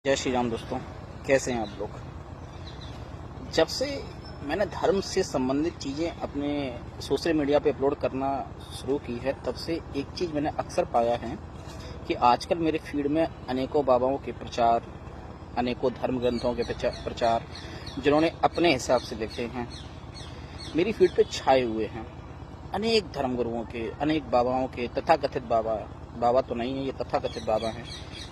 जय श्री राम दोस्तों, कैसे हैं आप लोग। जब से मैंने धर्म से संबंधित चीज़ें अपने सोशल मीडिया पे अपलोड करना शुरू की है, तब से एक चीज़ मैंने अक्सर पाया है कि आजकल मेरे फीड में अनेकों बाबाओं के प्रचार, अनेकों धर्म ग्रंथों के प्रचार जिन्होंने अपने हिसाब से लिखे हैं, मेरी फीड पे छाए हुए हैं। अनेक धर्म गुरुओं के, अनेक बाबाओं के, तथाकथित बाबा तो नहीं है, ये तथाकथित बाबा हैं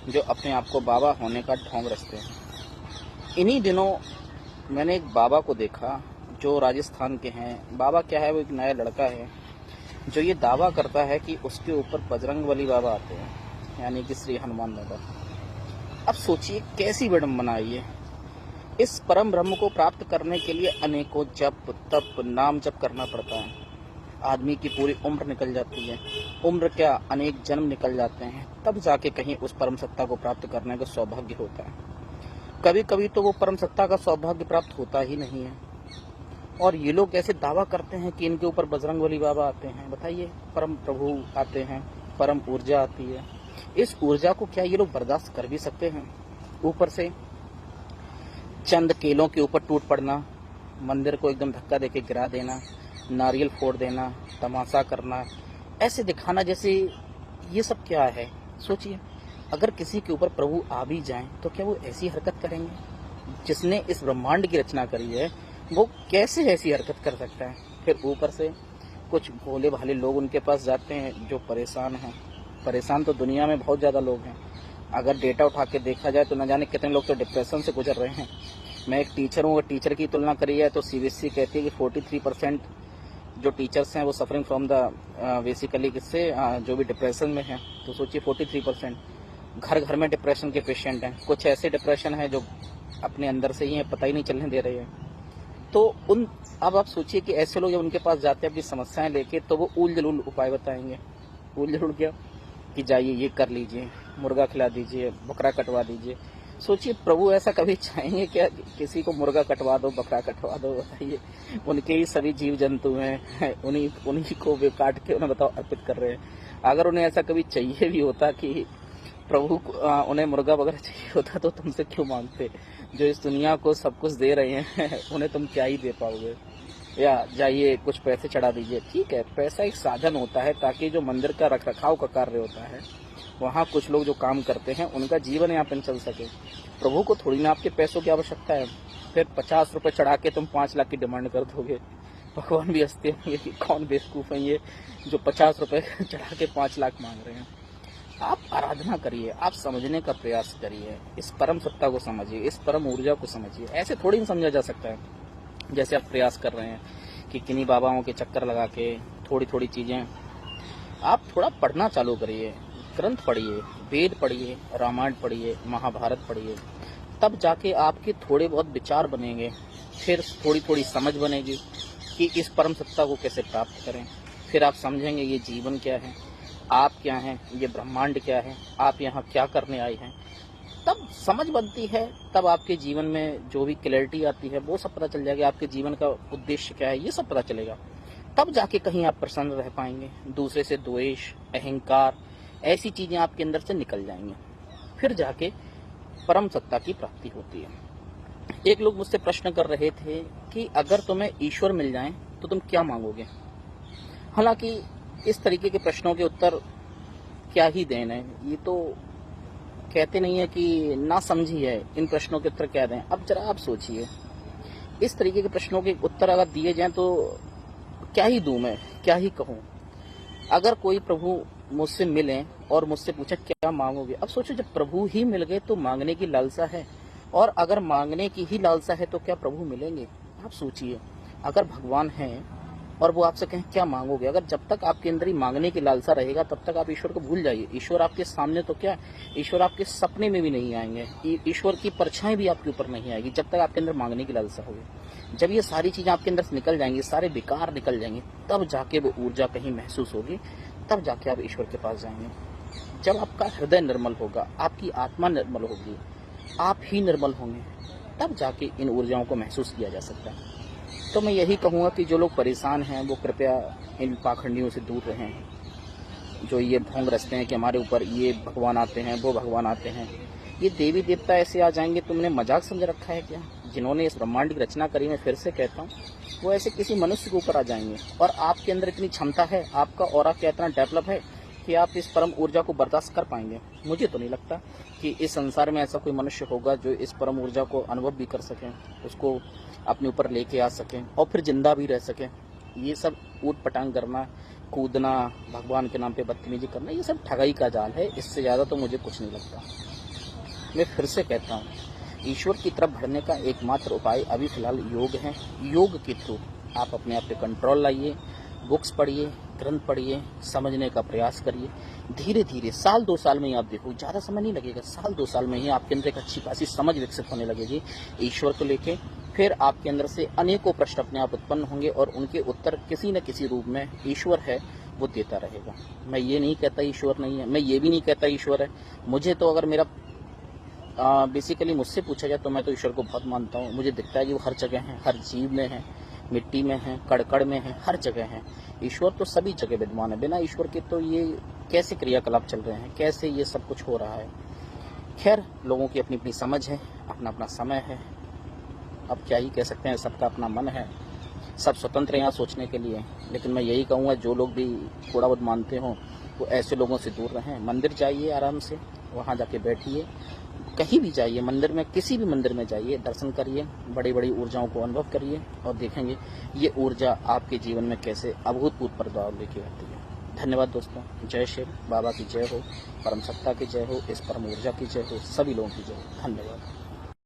जो अपने आप को बाबा होने का ढोंग रचते हैं। इन्हीं दिनों मैंने एक बाबा को देखा जो राजस्थान के हैं। बाबा क्या है, वो एक नया लड़का है जो ये दावा करता है कि उसके ऊपर बजरंगबली बाबा आते हैं, यानी कि श्री हनुमान बाबा। अब सोचिए कैसी विडंबना है ये। इस परम ब्रह्म को प्राप्त करने के लिए अनेकों जप तप नाम जप करना पड़ता है। आदमी की पूरी उम्र निकल जाती है, उम्र क्या अनेक जन्म निकल जाते हैं, तब जाके कहीं उस परम सत्ता को प्राप्त करने का सौभाग्य होता है। कभी कभी तो वो परम सत्ता का सौभाग्य प्राप्त होता ही नहीं है। और ये लोग ऐसे दावा करते हैं कि इनके ऊपर बजरंगबली बाबा आते हैं। बताइए, परम प्रभु आते हैं, परम ऊर्जा आती है। इस ऊर्जा को क्या ये लोग बर्दाश्त कर भी सकते हैं? ऊपर से चंद केलों के ऊपर टूट पड़ना, मंदिर को एकदम धक्का देके गिरा देना, नारियल फोड़ देना, तमाशा करना, ऐसे दिखाना जैसे ये सब क्या है। सोचिए, अगर किसी के ऊपर प्रभु आ भी जाएं तो क्या वो ऐसी हरकत करेंगे? जिसने इस ब्रह्मांड की रचना करी है वो कैसे ऐसी हरकत कर सकता है? फिर ऊपर से कुछ भोले भाले लोग उनके पास जाते हैं जो परेशान हैं। परेशान तो दुनिया में बहुत ज़्यादा लोग हैं। अगर डेटा उठा के देखा जाए तो न जाने कितने लोग तो डिप्रेशन से गुजर रहे हैं। मैं एक टीचर हूँ, अगर टीचर की तुलना करी है तो सीबीएसई कहती है कि 43% जो टीचर्स हैं वो सफरिंग फ्रॉम द बेसिकली किससे जो भी डिप्रेशन में हैं। तो सोचिए 43% घर घर में डिप्रेशन के पेशेंट हैं। कुछ ऐसे डिप्रेशन हैं जो अपने अंदर से ही हैं, पता ही नहीं चलने दे रहे हैं। तो अब आप सोचिए कि ऐसे लोग जब उनके पास जाते हैं अपनी समस्याएं लेके, तो वो ऊल जलूल उपाय बताएंगे। ऊल जलूल क्या कि जाइए ये कर लीजिए, मुर्गा खिला दीजिए, बकरा कटवा दीजिए। सोचिए, प्रभु ऐसा कभी चाहेंगे क्या किसी को मुर्गा कटवा दो, बकरा कटवा दो? बताइए, उनके ही सभी जीव जंतु हैं, उन्हीं को वे काट के उन्हें बताओ अर्पित कर रहे हैं। अगर उन्हें ऐसा कभी चाहिए भी होता कि प्रभु उन्हें मुर्गा वगैरह चाहिए होता तो तुमसे क्यों मांगते? जो इस दुनिया को सब कुछ दे रहे हैं उन्हें तुम क्या ही दे पाओगे? या जाइए कुछ पैसे चढ़ा दीजिए। ठीक है, पैसा एक साधन होता है ताकि जो मंदिर का रखरखाव का कार्य होता है, वहाँ कुछ लोग जो काम करते हैं उनका जीवन यापन चल सके। प्रभु को थोड़ी ना आपके पैसों की आवश्यकता है। फिर 50 रुपये चढ़ा के तुम 5 लाख की डिमांड कर दोगे। भगवान भी हंसते होंगे कि कौन बेवकूफ़ है ये जो 50 रुपये चढ़ा के 5 लाख मांग रहे हैं। आप आराधना करिए, आप समझने का प्रयास करिए, इस परम सत्ता को समझिए, इस परम ऊर्जा को समझिए। ऐसे थोड़ी नहीं समझा जा सकता है जैसे आप प्रयास कर रहे हैं कि किन्हीं बाबाओं के चक्कर लगा के थोड़ी थोड़ी चीज़ें। आप थोड़ा पढ़ना चालू करिए, ग्रंथ पढ़िए, वेद पढ़िए, रामायण पढ़िए, महाभारत पढ़िए, तब जाके आपके थोड़े बहुत विचार बनेंगे। फिर थोड़ी थोड़ी समझ बनेगी कि इस परम सत्ता को कैसे प्राप्त करें। फिर आप समझेंगे ये जीवन क्या है, आप क्या हैं, ये ब्रह्मांड क्या है, आप यहाँ क्या करने आए हैं। तब समझ बनती है, तब आपके जीवन में जो भी क्लैरिटी आती है वो सब पता चल जाएगा। आपके जीवन का उद्देश्य क्या है ये सब पता चलेगा। तब जाके कहीं आप प्रसन्न रह पाएंगे। दूसरे से द्वेष, अहंकार, ऐसी चीजें आपके अंदर से निकल जाएंगी। फिर जाके परम सत्ता की प्राप्ति होती है। एक लोग मुझसे प्रश्न कर रहे थे कि अगर तुम्हें ईश्वर मिल जाए तो तुम क्या मांगोगे। हालांकि इस तरीके के प्रश्नों के उत्तर क्या ही दें है, ये तो कहते नहीं है कि ना समझी है, इन प्रश्नों के उत्तर क्या दें। अब जरा आप सोचिए, इस तरीके के प्रश्नों के उत्तर अगर दिए जाएं तो क्या ही दूं मैं, क्या ही कहूं। अगर कोई प्रभु मुझसे मिले और मुझसे पूछे क्या मांगोगे, अब सोचो जब प्रभु ही मिल गए तो मांगने की लालसा है, और अगर मांगने की ही लालसा है तो क्या प्रभु मिलेंगे? आप सोचिए, अगर भगवान हैं और वो आपसे कहें क्या मांगोगे, अगर जब तक आपके अंदर ही मांगने की लालसा रहेगा तब तक आप ईश्वर को भूल जाइए। ईश्वर आपके सामने तो क्या, ईश्वर आपके सपने में भी नहीं आएंगे, ईश्वर की परछाई भी आपके ऊपर नहीं आएगी जब तक आपके अंदर मांगने की लालसा होगी। जब ये सारी चीजें आपके अंदर से निकल जाएंगी, सारे विकार निकल जाएंगे, तब जाके वो ऊर्जा कहीं महसूस होगी, तब जाके आप ईश्वर के पास जाएंगे। जब आपका हृदय निर्मल होगा, आपकी आत्मा निर्मल होगी, आप ही निर्मल होंगे, तब जाके इन ऊर्जाओं को महसूस किया जा सकता है। तो मैं यही कहूँगा कि जो लोग परेशान हैं वो कृपया इन पाखंडियों से दूर रहें जो ये ढोंग रचते हैं कि हमारे ऊपर ये भगवान आते हैं, वो भगवान आते हैं। ये देवी देवता ऐसे आ जाएंगे, तुमने मजाक समझ रखा है क्या? जिन्होंने इस ब्रह्मांड की रचना करी, मैं फिर से कहता हूँ, वो ऐसे किसी मनुष्य के ऊपर आ जाएंगे। और आपके अंदर इतनी क्षमता है, आपका ऑरा क्या इतना डेवलप है कि आप इस परम ऊर्जा को बर्दाश्त कर पाएंगे? मुझे तो नहीं लगता कि इस संसार में ऐसा कोई मनुष्य होगा जो इस परम ऊर्जा को अनुभव भी कर सके, उसको अपने ऊपर लेके आ सके और फिर जिंदा भी रह सके। ये सब ऊट पटांग करना, कूदना, भगवान के नाम पे बदतमीजी करना, ये सब ठगाई का जाल है। इससे ज़्यादा तो मुझे कुछ नहीं लगता। मैं फिर से कहता हूँ, ईश्वर की तरफ बढ़ने का एकमात्र उपाय अभी फिलहाल योग है। योग के थ्रू आप अपने आप पे कंट्रोल लाइए, बुक्स पढ़िए, ग्रंथ पढ़िए, समझने का प्रयास करिए। धीरे धीरे 1-2 साल में ही आप देखो, ज़्यादा समय नहीं लगेगा, 1-2 साल में ही आपके अंदर एक अच्छी खासी समझ विकसित होने लगेगी ईश्वर को लेके। फिर आपके अंदर से अनेकों प्रश्न अपने आप उत्पन्न होंगे और उनके उत्तर किसी न किसी रूप में ईश्वर है वो देता रहेगा। मैं ये नहीं कहता ईश्वर नहीं है, मैं ये भी नहीं कहता ईश्वर है। मुझे तो अगर मेरा बेसिकली मुझसे पूछा जाए तो मैं तो ईश्वर को बहुत मानता हूँ। मुझे दिखता है कि वो हर जगह है, हर जीव में है, मिट्टी में है, कड़कड़ में है, हर जगह है। ईश्वर तो सभी जगह विद्यमान है। बिना ईश्वर के तो ये कैसे क्रियाकलाप चल रहे हैं, कैसे ये सब कुछ हो रहा है? खैर, लोगों की अपनी अपनी समझ है, अपना अपना समय है। अब क्या ही कह सकते हैं, सबका अपना मन है, सब स्वतंत्र हैं यहाँ सोचने के लिए। लेकिन मैं यही कहूँगा, जो लोग भी थोड़ा बहुत मानते हों वो ऐसे लोगों से दूर रहें। मंदिर जाइए आराम से, वहाँ जाके बैठिए, कहीं भी जाइए, मंदिर में, किसी भी मंदिर में जाइए, दर्शन करिए, बड़ी बड़ी ऊर्जाओं को अनुभव करिए और देखेंगे ये ऊर्जा आपके जीवन में कैसे अभूतपूर्व प्रभाव लेके आती है। धन्यवाद दोस्तों। जय शिव, बाबा की जय हो, परम सत्ता की जय हो, इस परम ऊर्जा की जय हो, सभी लोगों की जय हो। धन्यवाद।